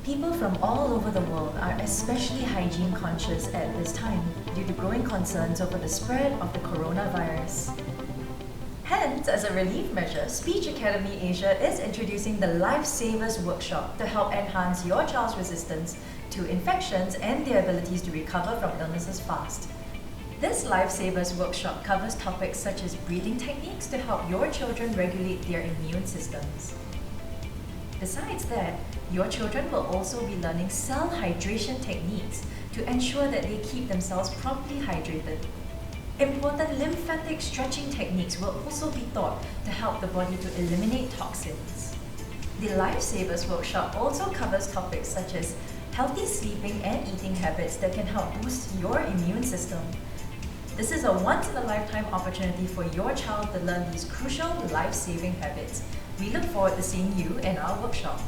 People from all over the world are especially hygiene conscious at this time due to growing concerns over the spread of the coronavirus. Hence, as a relief measure, Speech Academy Asia is introducing the Lifesavers Workshop to help enhance your child's resistance to infections and their abilities to recover from illnesses fast. This Lifesavers Workshop covers topics such as breathing techniques to help your children regulate their immune systems. Besides that, your children will also be learning cell hydration techniques to ensure that they keep themselves properly hydrated. Important lymphatic stretching techniques will also be taught to help the body to eliminate toxins. The Lifesavers Workshop also covers topics such as healthy sleeping and eating habits that can help boost your immune system. This is a once-in-a-lifetime opportunity for your child to learn these crucial life-saving habits. We look forward to seeing you in our workshop.